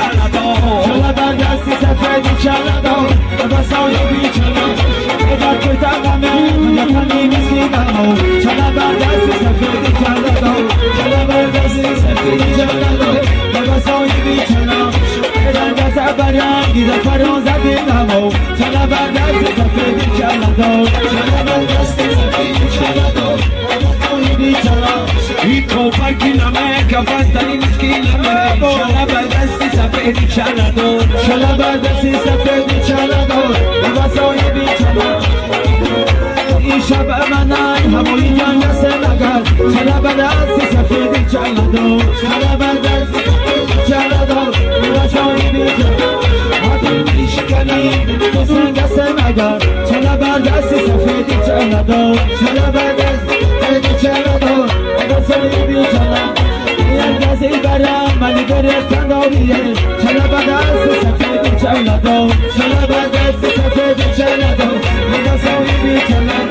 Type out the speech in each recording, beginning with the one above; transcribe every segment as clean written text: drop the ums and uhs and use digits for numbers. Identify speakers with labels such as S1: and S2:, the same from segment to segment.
S1: چلدار چلا بر دستی سفیدی چلدار لباسای بیچلدار اگر که تقمه یکنی مسکینم چلا بر دستی سفیدی چلدار چلا بر دستی سفیدی چلدار لباسای بیچلدار اگر دست برنگی زفران زبینم چلا بر دستی سفیدی چلدار چلا بر دستی سفیدی چلدار لباسای بیچلدار این کوفر کینمه کفستنی مسکینمه چلا بر دستی سفیدی چلدار چلا بر دستی سفیدی چلدار لباسای بیچلدار این شب منای هموی جان دست نگر چلا بر دستی سفیدی چلدار چلا بر دستی سفیدی چلدار لباسای بیچلدار آدم میشکنی تو سنگ دست نگر چلا بر دستی سفیدی چلدار چلا بر دستی سفیدی چلدار لباسای بیچلدار دستی برم منی گرفتن داریه چلا بر دستی سفیدی چلدار چلا بر دستی سفیدی چلدار لباسای بیچلدار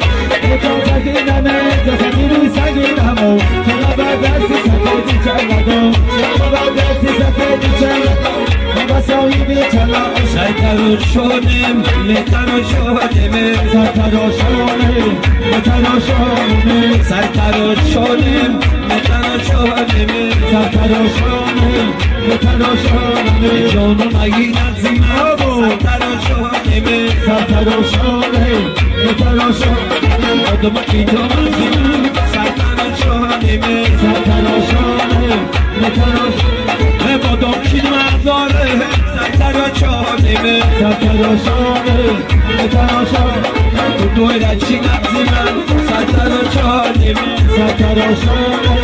S1: یکم سگینمه زفتی روی سگینمو چلا بر دستی سفیدی چلدار چلا بر دستی سفیدی چلدار لباسای بیچلدار سرترو شدم مترو شدم سرترو شدم مترو شدم سرترو شدم مترو شدم سرترو شدم مترو شدم جانو مگی نزیم سرترو شدم سرترو شدم مترو شدم آدم ایجا مزیم سرترو شدم سرترو شدم مترو شدم بادم کین مزاره سرترو شدم سرترو شدم مترو شدم تو دوی رچی نزیم سرترو شدم سرترو شدم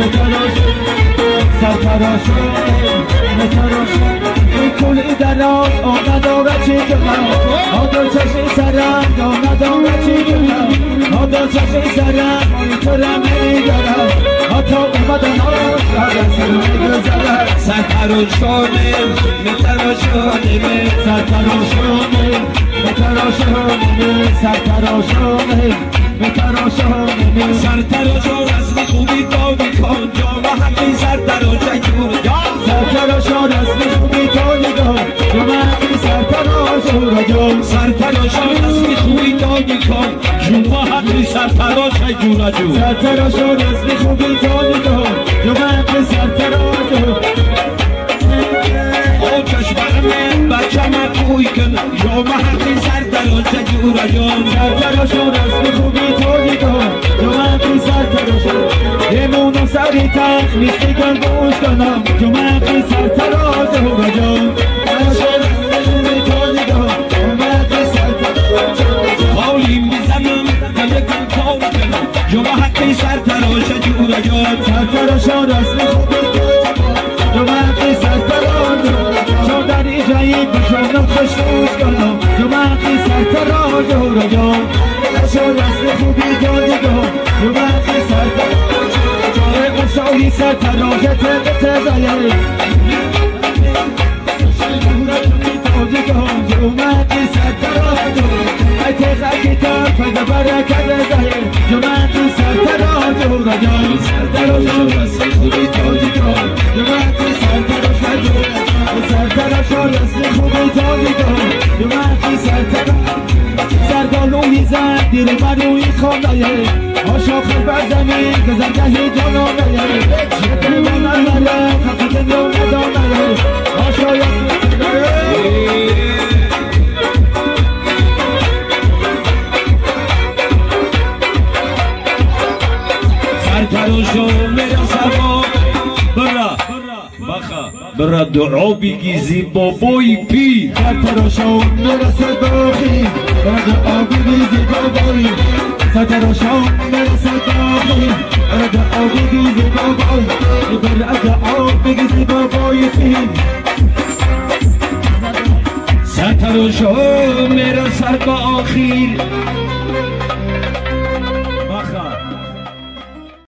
S1: مترو شدم سرترو شدم مترو شدم این کلی دران آمد آمد چی کنم آدم چشمی سرم آمد آمد چی کنم آدم چشمی سرم آیترم نمیدارم آتا اومد آنها سرم نگذارم سرترو شدم مترو شدم سرترو شدم مترو شدم سرترو شدم مترو شدم سرترو شد رسم خوبی دادی کن جا و حقی سرترو شجور سرترو شد رسم خوبی دادی کن جا و حقی سرترو شجور سرترو شد رسم خوبی دادی کن جا و حقی سرترو شجور سرترو شد رسم خوبی دادی کن جا و حقی سرترو شجور او چشمم بچه مکوی کن جا و حقی سرترو شجور سرترو شد رسم خوبی دادی کن جا و حقی سرترو شجور یمونو سری تخت میستی کن گوش کنم جا و حقی سرترو شجور حالیم میزنم یکم کار کنم جو حقی سرتراش جورا جان سرتراشا رسم خوبی جو حقی سرتراش شو در ایجایی بشانم خوشنوش کنم جو حقی سرتراش جورا جان شو رسم خوبی جانی جان جو حقی سرتراش اون شاهی سرتراش تزایه جمعتی سرتراج ایتی کتاب فیض برکت زهر جمعتی سرتراج رجال سرتراج رسم خوبی تاجی کن جمعتی سرتراج سرتراج رسم خوبی تاجی کن جمعتی سرتراج سرگالوی زد دیر منوی خانه آشاخر بر زمین گذردهی جانانه شکر من نره خفت نو ندانه آشاید سرتراشو میرا سبا برا دعا بگیزی بابای پی سرتراشو میرا سباخی برا دعا بگیزی بابای سرتراشو میرا سباخی برا دعا بگیزی بابای برا دعا بگیزی بابای پی سرتراشو میرا سر با آخیر